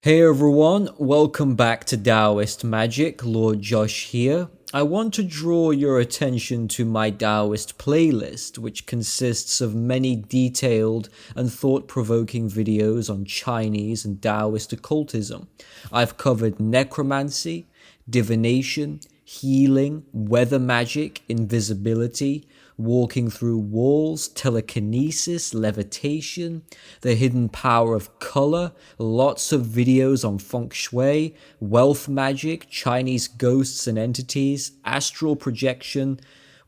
Hey everyone, welcome back to Taoist Magick. Lord Josh here. I want to draw your attention to my Taoist playlist, which consists of many detailed and thought-provoking videos on Chinese and Taoist occultism. I've covered necromancy, divination, healing, weather magic, invisibility, walking through walls, telekinesis, levitation, the hidden power of color, lots of videos on feng shui, wealth magic, Chinese ghosts and entities, astral projection.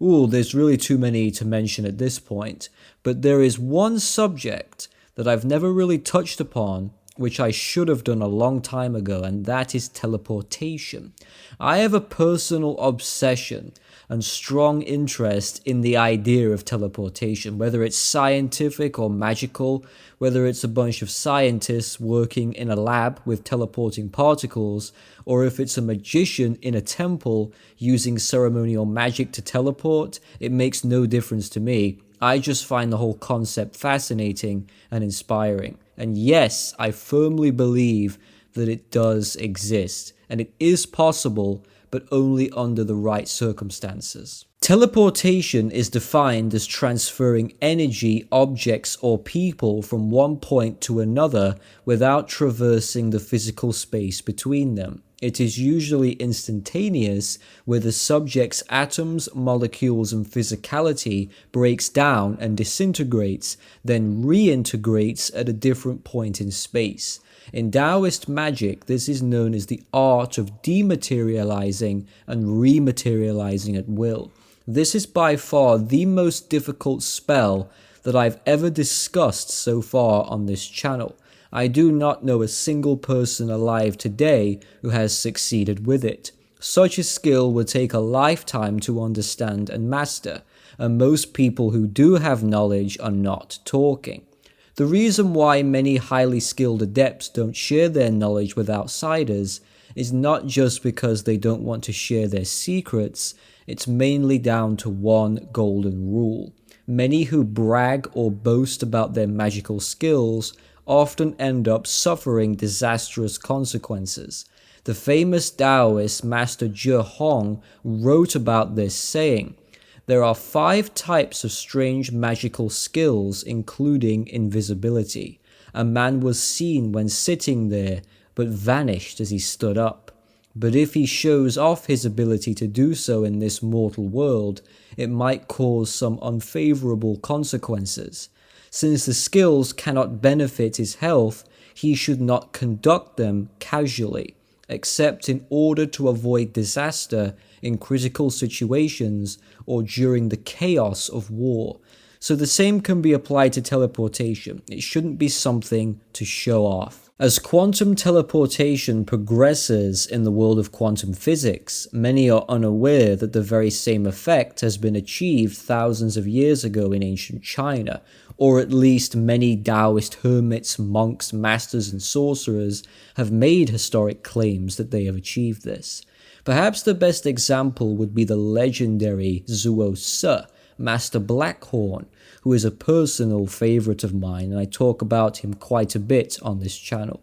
Ooh, there's really too many to mention at this point, but there is one subject that I've never really touched upon, which I should have done a long time ago, and that is teleportation. I have a personal obsession and strong interest in the idea of teleportation, whether it's scientific or magical, whether it's a bunch of scientists working in a lab with teleporting particles, or if it's a magician in a temple using ceremonial magic to teleport. It makes no difference to me. I just find the whole concept fascinating and inspiring. And yes, I firmly believe that it does exist, and it is possible, but only under the right circumstances. Teleportation is defined as transferring energy, objects, or people from one point to another without traversing the physical space between them. It is usually instantaneous, where the subject's atoms, molecules, and physicality breaks down and disintegrates, then reintegrates at a different point in space. In Taoist magic, this is known as the art of dematerializing and rematerializing at will. This is by far the most difficult spell that I've ever discussed so far on this channel. I do not know a single person alive today who has succeeded with it. Such a skill would take a lifetime to understand and master, and most people who do have knowledge are not talking. The reason why many highly skilled adepts don't share their knowledge with outsiders is not just because they don't want to share their secrets. It's mainly down to one golden rule. Many who brag or boast about their magical skills often end up suffering disastrous consequences. The famous Taoist Master Zhe Hong wrote about this, saying, "There are 5 types of strange magical skills, including invisibility. A man was seen when sitting there, but vanished as he stood up. But if he shows off his ability to do so in this mortal world, it might cause some unfavorable consequences. Since the skills cannot benefit his health, he should not conduct them casually, except in order to avoid disaster in critical situations or during the chaos of war." So the same can be applied to teleportation. It shouldn't be something to show off. As quantum teleportation progresses in the world of quantum physics, many are unaware that the very same effect has been achieved thousands of years ago in ancient China, or at least many Taoist hermits, monks, masters, and sorcerers have made historic claims that they have achieved this. Perhaps the best example would be the legendary Zhuo Se, Master Blackhorn, who is a personal favorite of mine, and I talk about him quite a bit on this channel.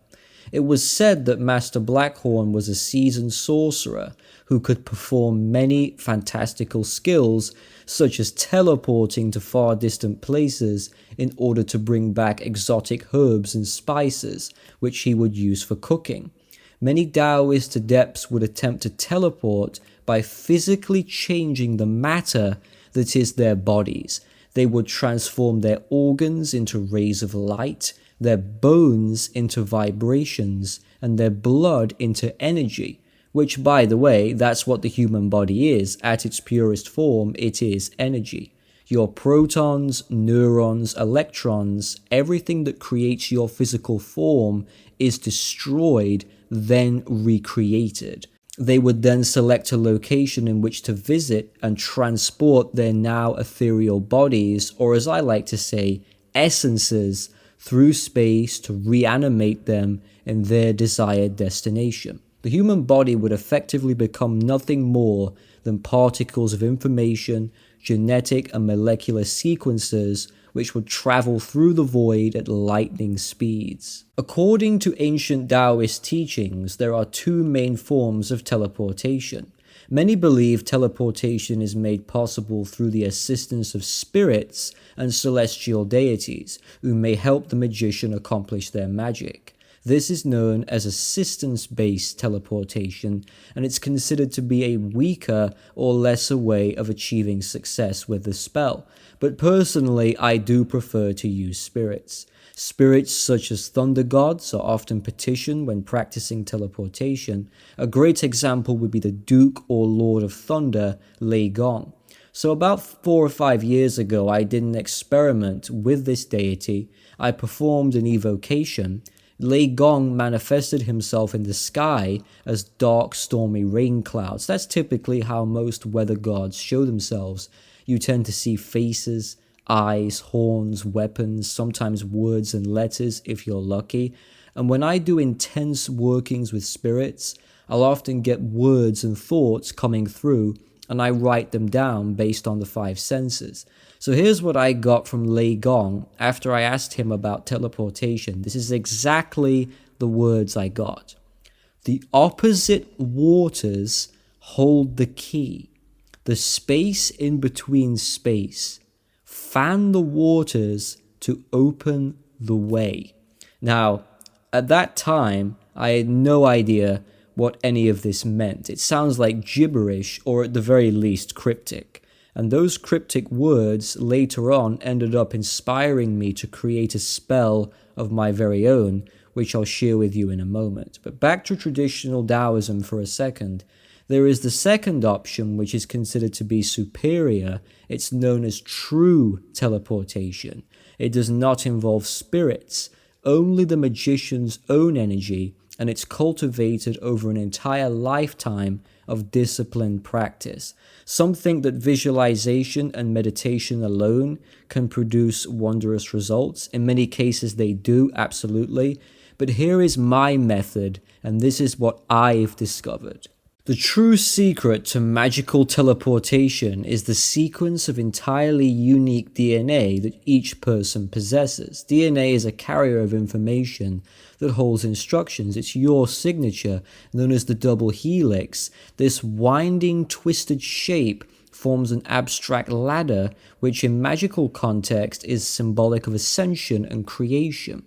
It was said that Master Blackhorn was a seasoned sorcerer who could perform many fantastical skills, such as teleporting to far distant places in order to bring back exotic herbs and spices, which he would use for cooking. Many Taoist adepts would attempt to teleport by physically changing the matter that is their bodies. They would transform their organs into rays of light, their bones into vibrations, and their blood into energy, which, by the way, that's what the human body is. At its purest form, it is energy. Your protons, neurons, electrons, everything that creates your physical form is destroyed, then recreated. They would then select a location in which to visit and transport their now ethereal bodies, or as I like to say, essences, through space to reanimate them in their desired destination. The human body would effectively become nothing more than particles of information, genetic and molecular sequences which would travel through the void at lightning speeds. According to ancient Taoist teachings, there are two main forms of teleportation. Many believe teleportation is made possible through the assistance of spirits and celestial deities, who may help the magician accomplish their magic. This is known as assistance-based teleportation, and it's considered to be a weaker or lesser way of achieving success with the spell. But personally, I do prefer to use spirits. Spirits such as thunder gods are often petitioned when practicing teleportation. A great example would be the Duke or Lord of Thunder, Lei Gong. So about 4 or 5 years ago, I did an experiment with this deity. I performed an evocation. Lei Gong manifested himself in the sky as dark, stormy rain clouds. That's typically how most weather gods show themselves. You tend to see faces, eyes, horns, weapons, sometimes words and letters if you're lucky. And when I do intense workings with spirits, I'll often get words and thoughts coming through, and I write them down based on the 5 senses. So here's what I got from Lei Gong after I asked him about teleportation. This is exactly the words I got. The opposite waters hold the key. The space in between space. Fan the waters to open the way. Now, at that time, I had no idea what any of this meant. It sounds like gibberish, or at the very least cryptic. And those cryptic words later on ended up inspiring me to create a spell of my very own, which I'll share with you in a moment. But back to traditional Taoism for a second. There is the second option, which is considered to be superior. It's known as true teleportation. It does not involve spirits, only the magician's own energy, and it's cultivated over an entire lifetime of disciplined practice. Some think that visualization and meditation alone can produce wondrous results. In many cases they do, absolutely. But here is my method, and this is what I've discovered. The true secret to magical teleportation is the sequence of entirely unique DNA that each person possesses. DNA is a carrier of information that holds instructions. It's your signature, known as the double helix. This winding, twisted shape forms an abstract ladder, which in magical context is symbolic of ascension and creation.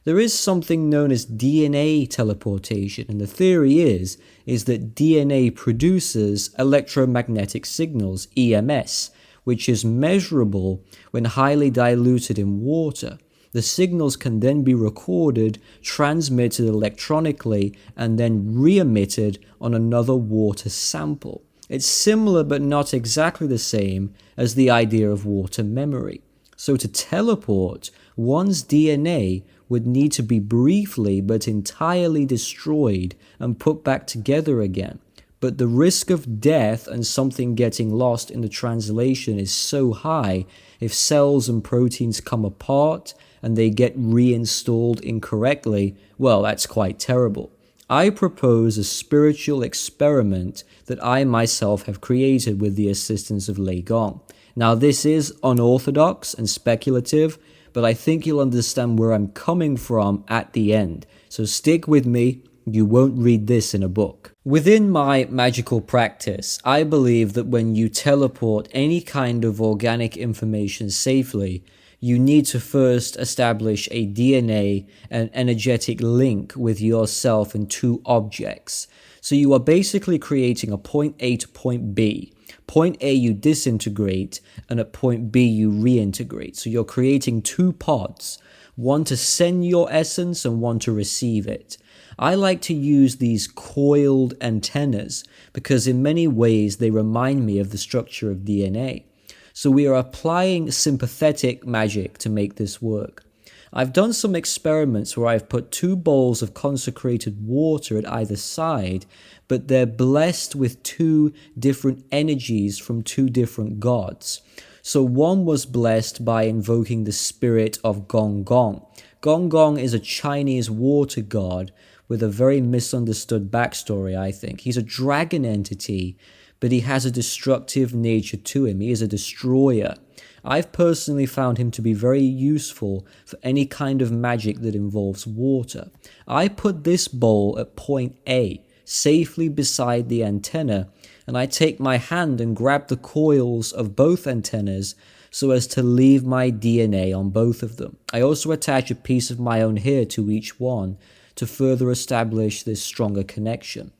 There is something known as DNA teleportation, and the theory is that DNA produces electromagnetic signals, EMS, which is measurable when highly diluted in water. The signals can then be recorded, transmitted electronically, and then re-emitted on another water sample. It's similar but not exactly the same as the idea of water memory. So to teleport, one's DNA would need to be briefly but entirely destroyed and put back together again. But the risk of death and something getting lost in the translation is so high, if cells and proteins come apart and they get reinstalled incorrectly, well, that's quite terrible. I propose a spiritual experiment that I myself have created with the assistance of Lei Gong. Now, this is unorthodox and speculative, but I think you'll understand where I'm coming from at the end. So stick with me, you won't read this in a book. Within my magical practice, I believe that when you teleport any kind of organic information safely, you need to first establish a DNA and energetic link with yourself and two objects. So you are basically creating a point A to point B. Point A you disintegrate, and at point B you reintegrate. So you're creating two pods, one to send your essence and one to receive it. I like to use these coiled antennas because in many ways they remind me of the structure of DNA. So we are applying sympathetic magic to make this work. I've done some experiments where I've put 2 bowls of consecrated water at either side, but they're blessed with 2 different energies from 2 different gods. So one was blessed by invoking the spirit of Gong Gong. Gong Gong is a Chinese water god with a very misunderstood backstory, I think. He's a dragon entity, but he has a destructive nature to him. He is a destroyer. I've personally found him to be very useful for any kind of magic that involves water. I put this bowl at point A, safely beside the antenna, and I take my hand and grab the coils of both antennas so as to leave my DNA on both of them. I also attach a piece of my own hair to each one to further establish this stronger connection.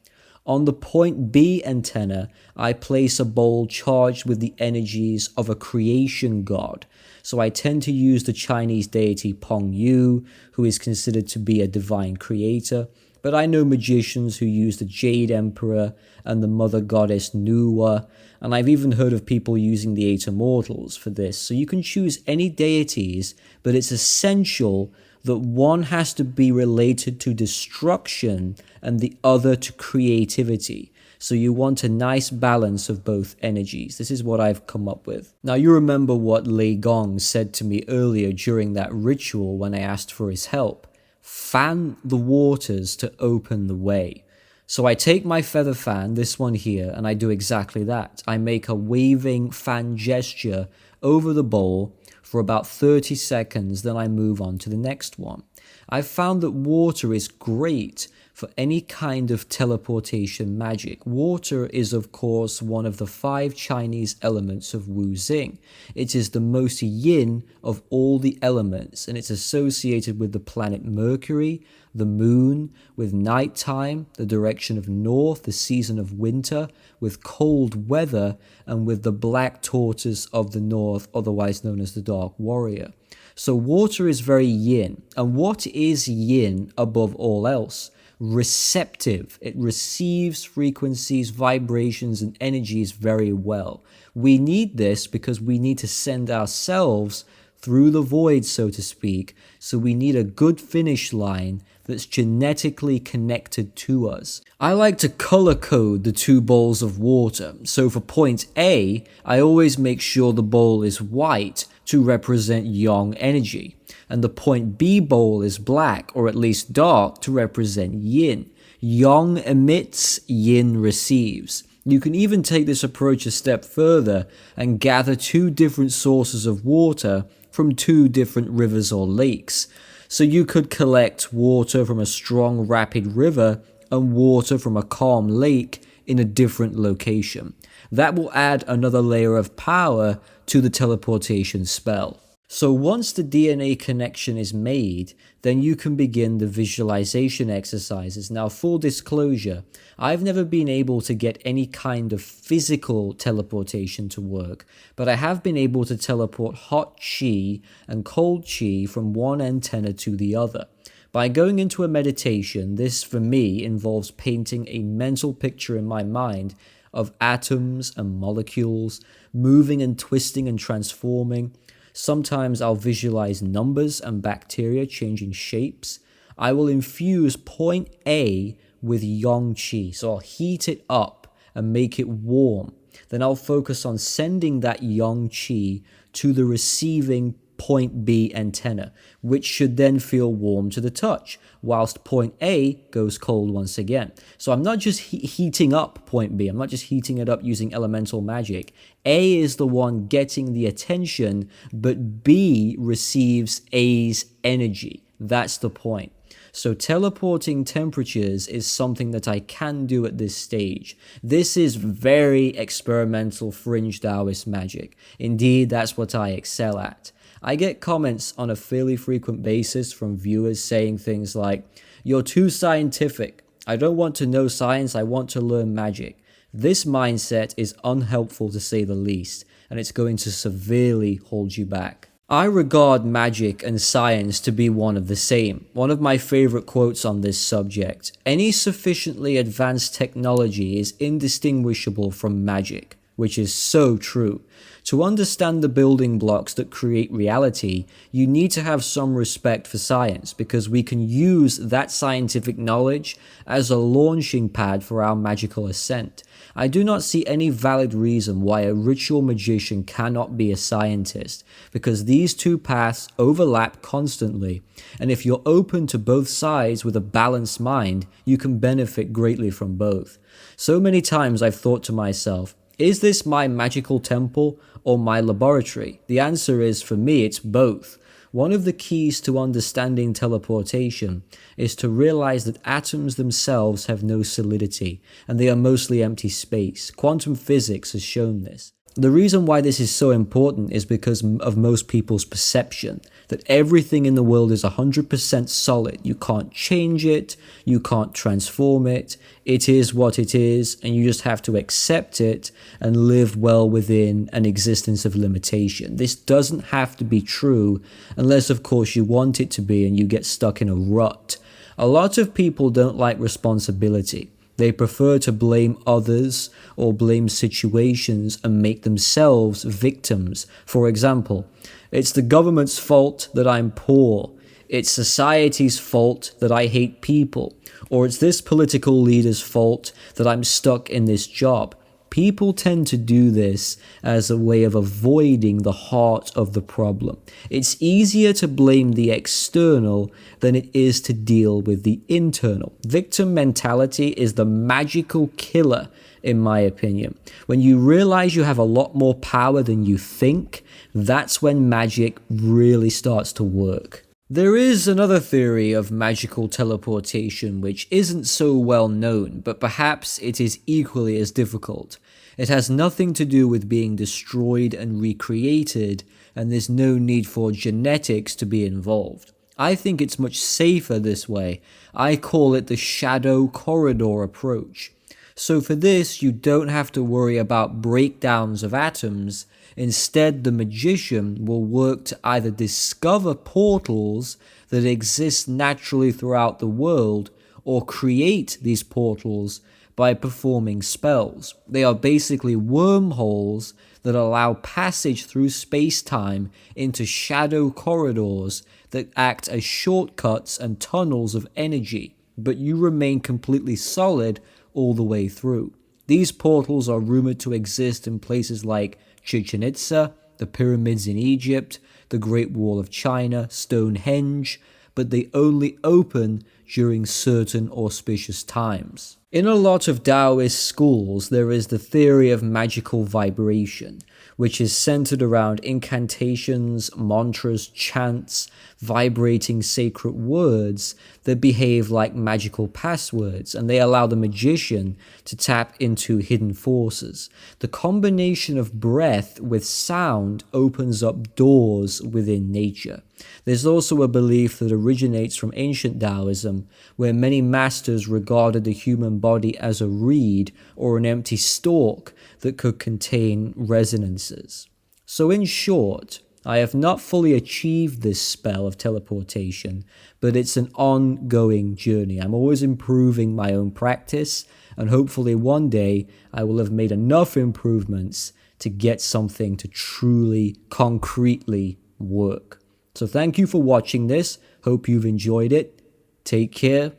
On the point B antenna, I place a bowl charged with the energies of a creation god. So I tend to use the Chinese deity Peng Yu, who is considered to be a divine creator. But I know magicians who use the Jade Emperor and the mother goddess Nuwa, and I've even heard of people using the Eight Immortals for this. So you can choose any deities, but it's essential that one has to be related to destruction and the other to creativity. So you want a nice balance of both energies. This is what I've come up with. Now you remember what Lei Gong said to me earlier during that ritual when I asked for his help. Fan the waters to open the way. So I take my feather fan, this one here, and I do exactly that. I make a waving fan gesture over the bowl for about 30 seconds, then I move on to the next one. I've found that water is great for any kind of teleportation magic. Water is of course one of the 5 Chinese elements of Wu Xing. It is the most yin of all the elements, and it's associated with the planet Mercury, the moon, with nighttime, the direction of north, the season of winter, with cold weather, and with the black tortoise of the north, otherwise known as the Dark Warrior. So water is very yin. And what is yin above all else? Receptive. It receives frequencies, vibrations, and energies very well. We need this because we need to send ourselves through the void, so to speak. So we need a good finish line that's genetically connected to us. I like to color code the 2 bowls of water. So for point A, I always make sure the bowl is white to represent yang energy, and the point B bowl is black, or at least dark, to represent yin. Yang emits, yin receives. You can even take this approach a step further and gather 2 different sources of water from 2 different rivers or lakes. So you could collect water from a strong, rapid river and water from a calm lake in a different location. That will add another layer of power to the teleportation spell. So once the DNA connection is made, then you can begin the visualization exercises. Now, full disclosure, I've never been able to get any kind of physical teleportation to work, but I have been able to teleport hot chi and cold chi from one antenna to the other. By going into a meditation, this for me involves painting a mental picture in my mind of atoms and molecules moving and twisting and transforming. Sometimes I'll visualize numbers and bacteria changing shapes. I will infuse point A with yang qi, so I'll heat it up and make it warm. Then I'll focus on sending that yang qi to the receiving point B antenna, which should then feel warm to the touch, whilst point A goes cold once again. So I'm not just heating up point B, I'm not just heating it up using elemental magic. A is the one getting the attention, but B receives A's energy. That's the point. So teleporting temperatures is something that I can do at this stage. This is very experimental fringe Taoist magic. Indeed, that's what I excel at. I get comments on a fairly frequent basis from viewers saying things like, "You're too scientific. I don't want to know science, I want to learn magic." This mindset is unhelpful to say the least, and it's going to severely hold you back. I regard magic and science to be one of the same. One of my favorite quotes on this subject: "Any sufficiently advanced technology is indistinguishable from magic," which is so true. To understand the building blocks that create reality, you need to have some respect for science, because we can use that scientific knowledge as a launching pad for our magical ascent. I do not see any valid reason why a ritual magician cannot be a scientist, because these 2 paths overlap constantly, and if you're open to both sides with a balanced mind, you can benefit greatly from both. So many times I've thought to myself, Is this my magical temple or my laboratory? The answer is, for me, it's both. One of the keys to understanding teleportation is to realize that atoms themselves have no solidity, and they are mostly empty space. Quantum physics has shown this. The reason why this is so important is because of most people's perception that everything in the world is 100% solid. You can't change it, you can't transform it, it is what it is, and you just have to accept it and live well within an existence of limitation. This doesn't have to be true unless, of course, you want it to be and you get stuck in a rut. A lot of people don't like responsibility. They prefer to blame others or blame situations and make themselves victims. For example, it's the government's fault that I'm poor. It's society's fault that I hate people. Or it's this political leader's fault that I'm stuck in this job. People tend to do this as a way of avoiding the heart of the problem. It's easier to blame the external than it is to deal with the internal. Victim mentality is the magical killer, in my opinion. When you realize you have a lot more power than you think, that's when magic really starts to work. There is another theory of magical teleportation which isn't so well known, but perhaps it is equally as difficult. It has nothing to do with being destroyed and recreated, and there's no need for genetics to be involved. I think it's much safer this way. I call it the shadow corridor approach. So for this, you don't have to worry about breakdowns of atoms. Instead, the magician will work to either discover portals that exist naturally throughout the world or create these portals by performing spells. They are basically wormholes that allow passage through space-time into shadow corridors that act as shortcuts and tunnels of energy, but you remain completely solid all the way through. These portals are rumored to exist in places like Chichen Itza, the pyramids in Egypt, the Great Wall of China, Stonehenge, but they only open during certain auspicious times. In a lot of Taoist schools, there is the theory of magical vibration, which is centered around incantations, mantras, chants, vibrating sacred words that behave like magical passwords, and they allow the magician to tap into hidden forces. The combination of breath with sound opens up doors within nature. There's also a belief that originates from ancient Taoism, where many masters regarded the human body as a reed or an empty stalk that could contain resonances. So in short, I have not fully achieved this spell of teleportation, but it's an ongoing journey. I'm always improving my own practice, and hopefully one day I will have made enough improvements to get something to truly, concretely work. So thank you for watching this. Hope you've enjoyed it. Take care,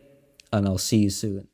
and I'll see you soon.